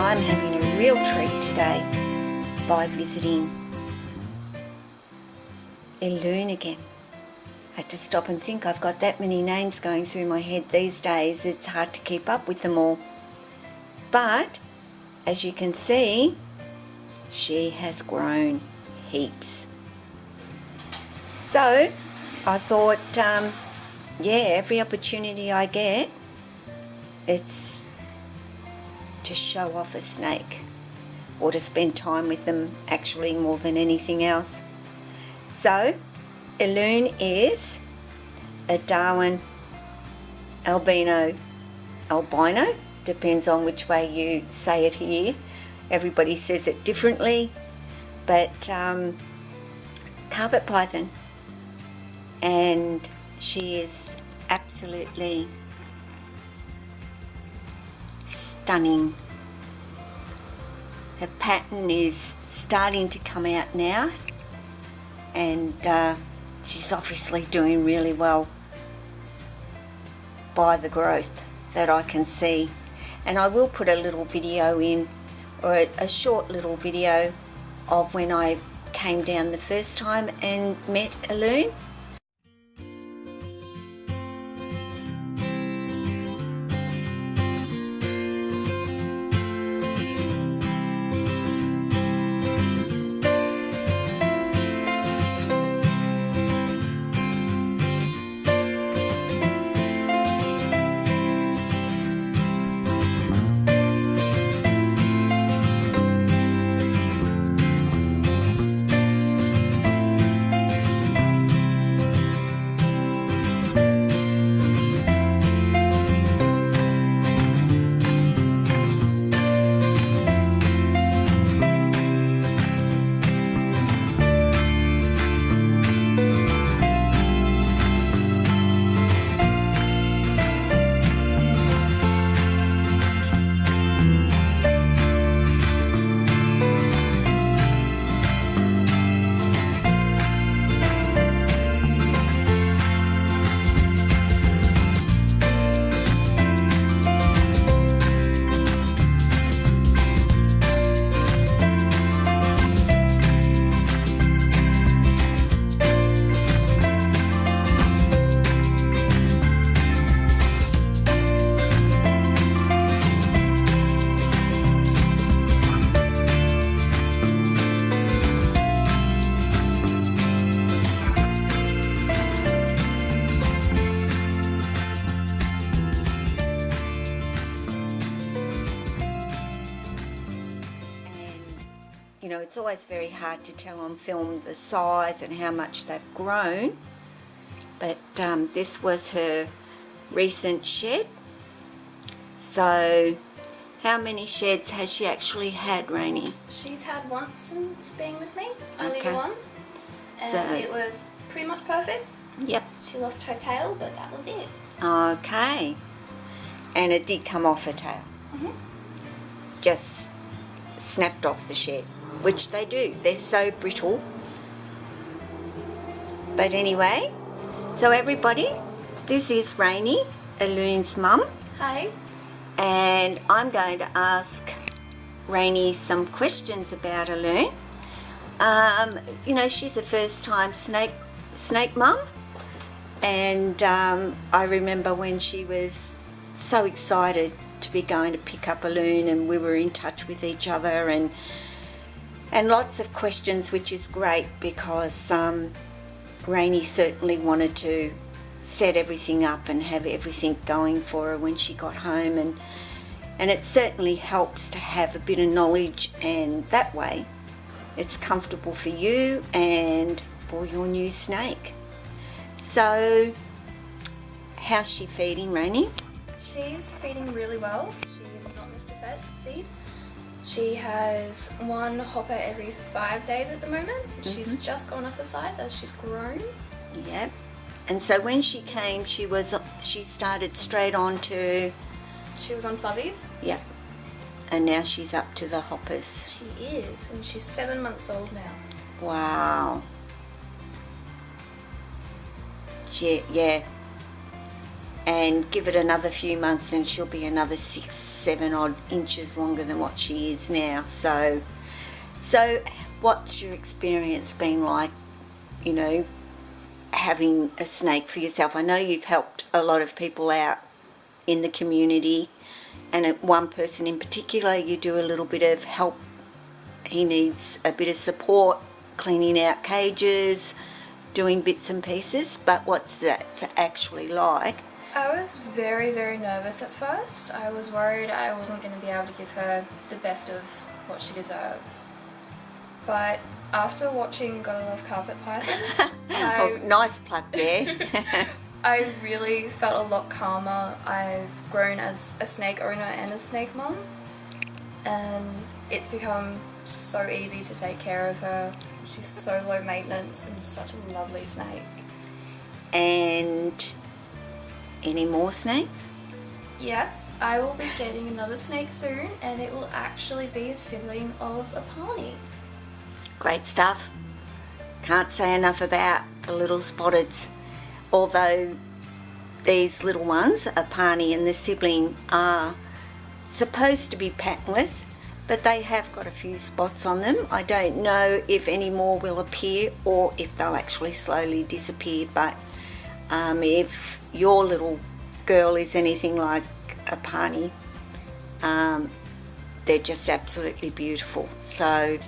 I'm having a real treat today by visiting Elune again. I had to stop and think. I've got that many names going through my head these days, it's hard to keep up with them all. But as you can see, she has grown heaps. So I thought, every opportunity I get, it's to show off a snake or to spend time with them actually more than anything else. So Elune is a Darwin albino, depends on which way you say it here. Everybody says it differently, but carpet python, and she is absolutely stunning. Her pattern is starting to come out now, and she's obviously doing really well by the growth that I can see. And I will put a little video in, or a short little video of when I came down the first time and met Elune. You know, it's always very hard to tell on film the size and how much they've grown, but this was her recent shed. So how many sheds has she actually had, Rayne? She's had one since being with me, only Okay. one, and So it was pretty much perfect. Yep. She lost her tail, but that was it. Okay. And it did come off her tail. Just snapped off the shed, which they do. They're so brittle. But anyway, so everybody, this is Rayne, Elune's mum, Hi. and I'm going to ask Rayne some questions about Elune. You know, she's a first-time snake mum, and I remember when she was so excited to be going to pick up Elune, and we were in touch with each other, and lots of questions, which is great because Rayne certainly wanted to set everything up and have everything going for her when she got home, and it certainly helps to have a bit of knowledge, and that way it's comfortable for you and for your new snake. So how's she feeding, Rayne? She's feeding really well. She is not missed a feed. She has one hopper every 5 days at the moment. She's just gone up a size as she's grown. Yep. And so when she came, she started straight on to... She was on fuzzies. Yep. And now she's up to the hoppers. She is, and she's 7 months old now. Wow. Yeah. and give it another few months and she'll be another 6-7 odd inches longer than what she is now. So what's your experience been like, you know, having a snake for yourself? I know you've helped a lot of people out in the community, and one person in particular you do a little bit of help. He needs a bit of support cleaning out cages, doing bits and pieces, but what's that actually like? I was very, very nervous at first. I was worried I wasn't going to be able to give her the best of what she deserves. But after watching Gotta Love Carpet Pythons, Nice plug there. I really felt a lot calmer. I've grown as a snake owner and a snake mum, and it's become so easy to take care of her. She's so low maintenance and such a lovely snake. And any more snakes? Yes, I will be getting another snake soon, and it will actually be a sibling of a pony. Great stuff. Can't say enough about the little spotteds. Although these little ones, a pony and the sibling, are supposed to be patternless, but they have got a few spots on them. I don't know if any more will appear or if they'll actually slowly disappear, but if your little girl is anything like a pony, they're just absolutely beautiful. So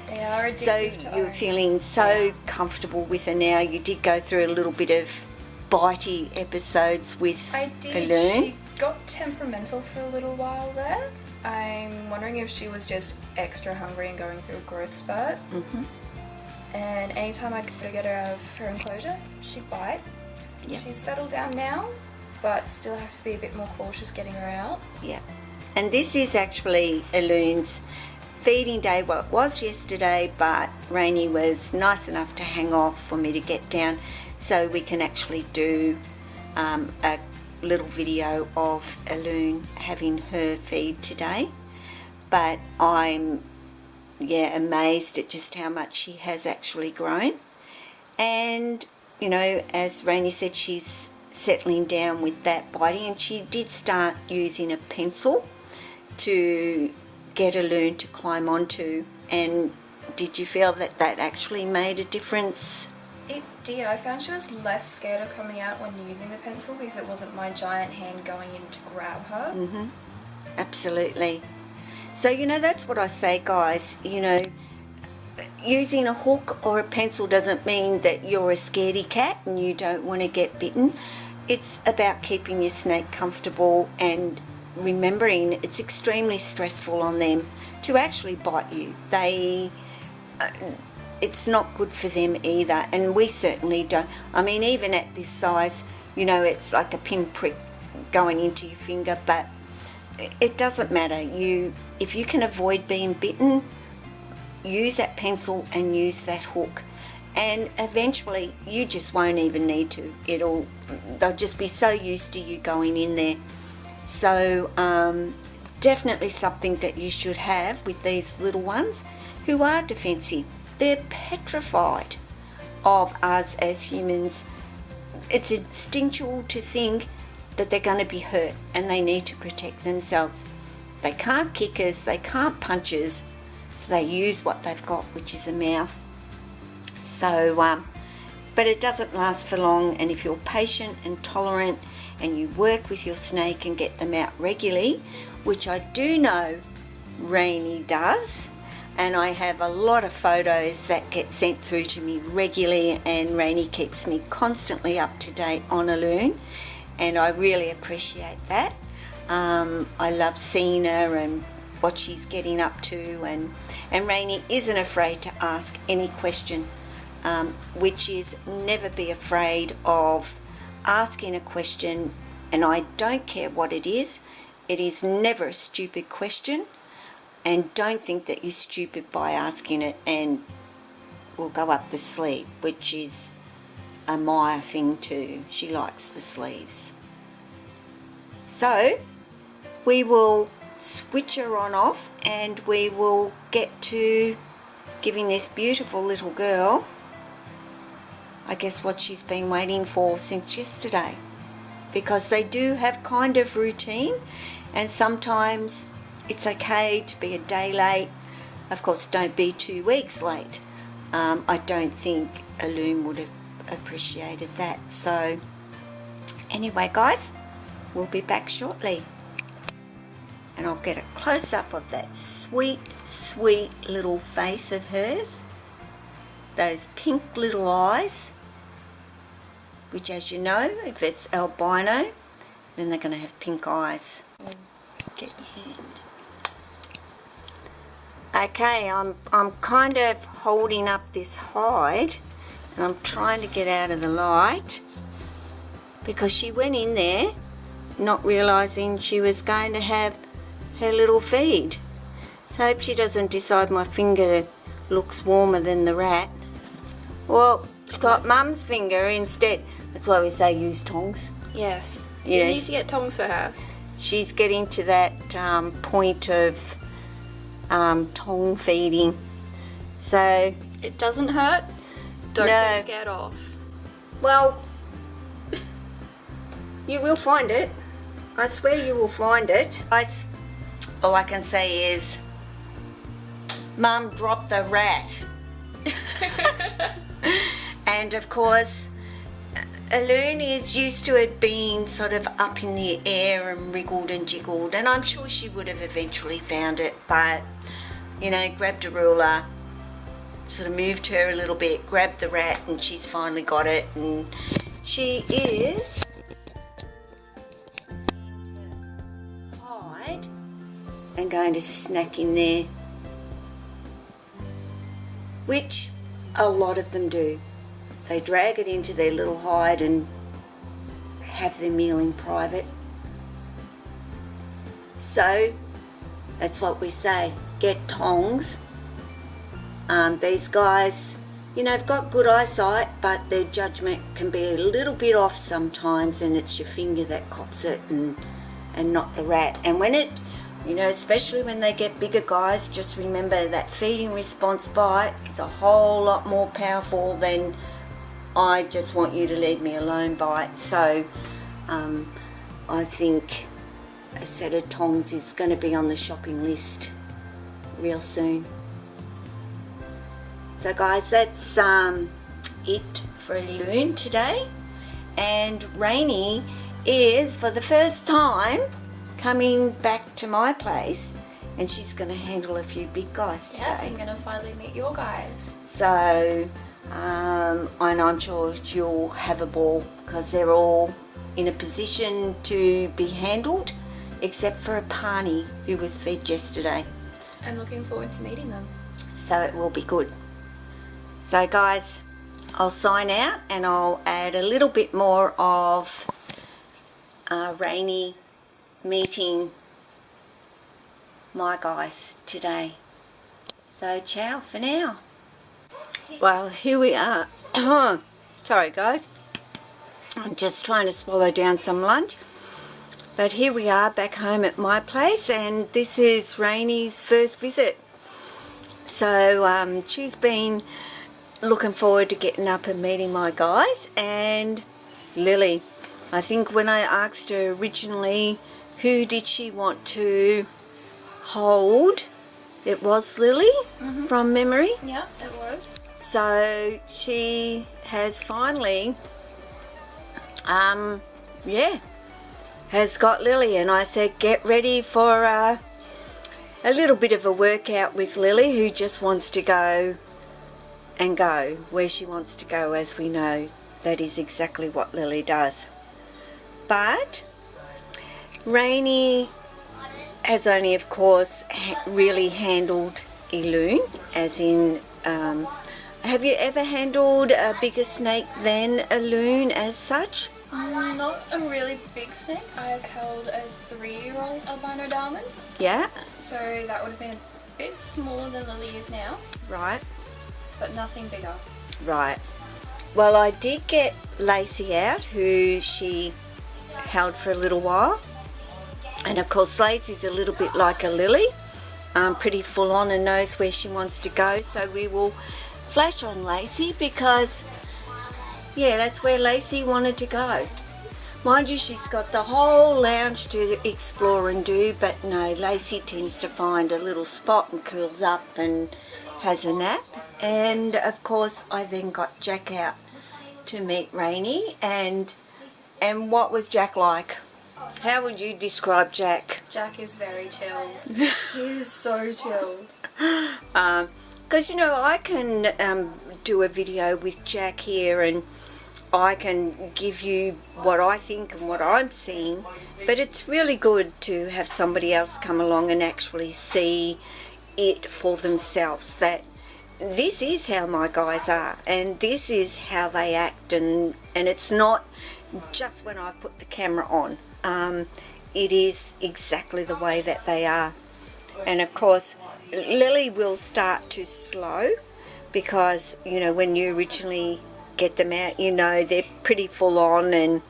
They are addictive so to you're own. feeling so comfortable with her now. You did go through a little bit of bitey episodes with I did. Elune. She got temperamental for a little while there. I'm wondering if she was just extra hungry and going through a growth spurt. Mm-hmm. And anytime I'd go to get her out of her enclosure, she'd bite. Yep. She's settled down now, but still have to be a bit more cautious getting her out. Yeah. And this is actually Elune's feeding day. Well, it was yesterday, but Rayne was nice enough to hang off for me to get down so we can actually do a little video of Elune having her feed today. But I'm amazed at just how much she has actually grown. And you know, as Rayne said, she's settling down with that biting, and she did start using a pencil to get Elune to climb onto. And did you feel that that actually made a difference? It did. I found she was less scared of coming out when using the pencil because it wasn't my giant hand going in to grab her. Mm-hmm. Absolutely. So, you know, that's what I say, guys. You know, using a hook or a pencil doesn't mean that you're a scaredy cat and you don't want to get bitten. It's about keeping your snake comfortable and remembering it's extremely stressful on them to actually bite you. It's not good for them either, and we certainly don't. I mean, even at this size, you know, it's like a pinprick going into your finger, but it doesn't matter. If you can avoid being bitten, use that pencil and use that hook, and eventually you just won't even need to. They'll just be so used to you going in there. So definitely something that you should have with these little ones who are defensive. They're petrified of us as humans. It's instinctual to think that they're going to be hurt and they need to protect themselves. They can't kick us, they can't punch us, so they use what they've got, which is a mouth. So, but it doesn't last for long, and if you're patient and tolerant and you work with your snake and get them out regularly, which I do know Rayne does, and I have a lot of photos that get sent through to me regularly, and Rayne keeps me constantly up to date on Elune, and I really appreciate that. I love seeing her and what she's getting up to, and Rayne isn't afraid to ask any question, which is never be afraid of asking a question, and I don't care what it is never a stupid question, and don't think that you're stupid by asking it and will go up the sleeve, which is a Maya thing too. She likes the sleeves. So we will switch her on off and we will get to giving this beautiful little girl, I guess, what she's been waiting for since yesterday. because they do have kind of routine, and sometimes it's okay to be a day late. Of course, don't be 2 weeks late. I don't think Elune would have appreciated that. So anyway, guys, we'll be back shortly, and I'll get a close-up of that sweet, sweet little face of hers, those pink little eyes, which, as you know, if it's albino, then they're going to have pink eyes. Get your hand. Okay, I'm kind of holding up this hide, and I'm trying to get out of the light because she went in there not realising she was going to have her little feed. So I hope she doesn't decide my finger looks warmer than the rat. Well, she's got Mum's finger instead. That's why we say use tongs. Yes. You know, need to get tongs for her. She's getting to that point of tong feeding. So it doesn't hurt. Don't get scared off. Well, you will find it. I swear you will find it. All I can say is Mum dropped the rat. And of course Elune is used to it being sort of up in the air and wriggled and jiggled, and I'm sure she would have eventually found it, but you know, grabbed a ruler, sort of moved her a little bit, grabbed the rat, and she's finally got it, and she is hide and going to snack in there, which a lot of them do. They drag it into their little hide and have their meal in private. So that's what we say, get tongs. These guys, you know, have got good eyesight, but their judgment can be a little bit off sometimes, and it's your finger that cops it and not the rat. And when it, you know, especially when they get bigger guys, just remember that feeding response bite is a whole lot more powerful than I just want you to leave me alone bite. So I think a set of tongs is going to be on the shopping list real soon. So guys, that's it for Elune today, and Rayne is for the first time coming back to my place, and she's going to handle a few big guys today. Yes, I'm going to finally meet your guys. So and I'm sure you'll have a ball because they're all in a position to be handled, except for a Pani who was fed yesterday. I'm looking forward to meeting them. So it will be good. So guys, I'll sign out and I'll add a little bit more of Rayne meeting my guys today. So ciao for now. Well, here we are. Sorry guys, I'm just trying to swallow down some lunch. But here we are back home at my place, and this is Rayne's first visit. So she's been looking forward to getting up and meeting my guys. And Lily, I think when I asked her originally who did she want to hold, it was Lily from memory. Yeah, it was. So she has finally has got Lily, and I said get ready for a little bit of a workout with Lily, who just wants to go and go where she wants to go. As we know, that is exactly what Lily does. But Rayne has only, of course, really handled Elune, as in have you ever handled a bigger snake than Elune as such? Not a really big snake. I've held a 3-year-old Albino Darwin. Yeah. So that would have been a bit smaller than Lily is now. Right. But nothing bigger. Right. Well, I did get Lacey out, who she held for a little while. And of course Lacey's a little bit like a Lily, pretty full on and knows where she wants to go. So we will flash on Lacey because, yeah, that's where Lacey wanted to go. Mind you, she's got the whole lounge to explore and do, but no, Lacey tends to find a little spot and curls up and has a nap. And of course I then got Jack out to meet Rayne. And what was Jack like? How would you describe Jack? Jack is very chilled. He is so chilled. Because, you know, I can do a video with Jack here and I can give you what I think and what I'm seeing, but it's really good to have somebody else come along and actually see it for themselves, that this is how my guys are and this is how they act, and it's not just when I put the camera on. It is exactly the way that they are. And of course Lily will start to slow because, you know, when you originally get them out, you know, they're pretty full on,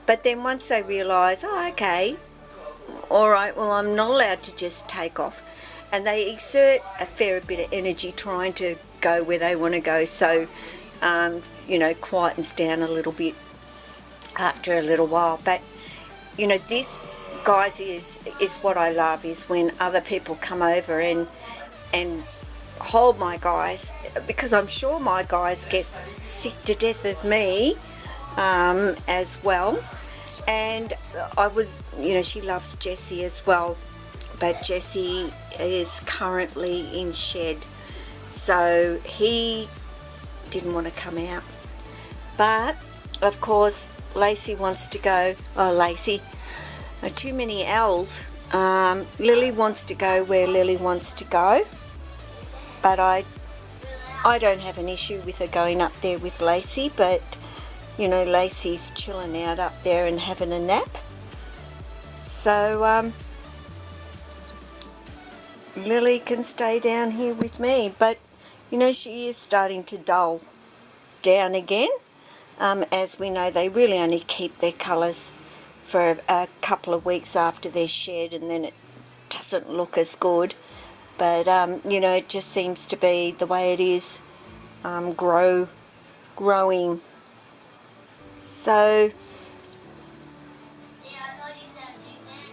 but then once they realise, oh, okay, alright, well, I'm not allowed to just take off, and they exert a fair bit of energy trying to go where they want to go, so you know, quietens down a little bit after a little while. But you know, this, guys, is what I love, is when other people come over and hold my guys, because I'm sure my guys get sick to death of me as well. And I would, you know, she loves Jessie as well, but Jessie is currently in shed, so he didn't want to come out. But of course Lacey wants to go. Oh, Lacey, too many L's. Lily wants to go where Lily wants to go, but I don't have an issue with her going up there with Lacey, but you know, Lacey's chilling out up there and having a nap. So Lily can stay down here with me, but you know, she is starting to dull down again. As we know, they really only keep their colours for a couple of weeks after they're shed, and then it doesn't look as good. But you know, it just seems to be the way it is, growing. So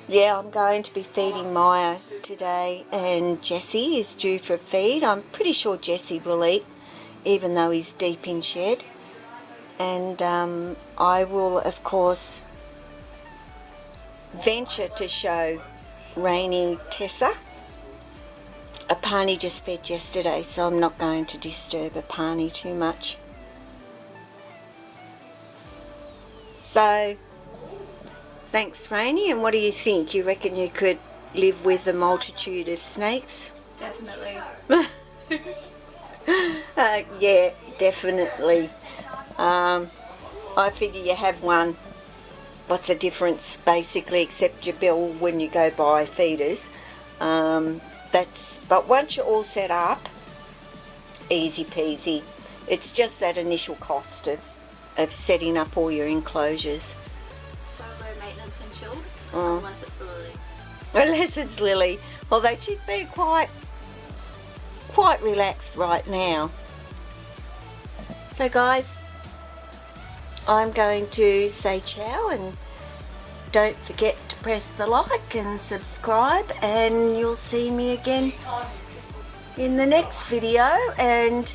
yeah, I'm going to be feeding Maya today, and Jessie is due for a feed. I'm pretty sure Jessie will eat, even though he's deep in shed. And I will, of course, venture to show Rayne Tessa. Apani just fed yesterday, so I'm not going to disturb Apani too much. So, thanks, Rayne. And what do you think? You reckon you could live with a multitude of snakes? Definitely. Yeah, definitely. I figure you have one. What's the difference, basically, except your bill when you go buy feeders. But once you're all set up, easy peasy. It's just that initial cost of setting up all your enclosures. So low maintenance and chilled, Oh. unless it's Lily. Unless it's Lily, although she's been quite relaxed right now. So guys, I'm going to say ciao, and don't forget to press the like and subscribe, and you'll see me again in the next video. And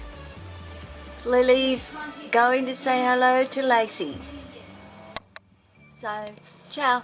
Lily's going to say hello to Lacey. So, ciao.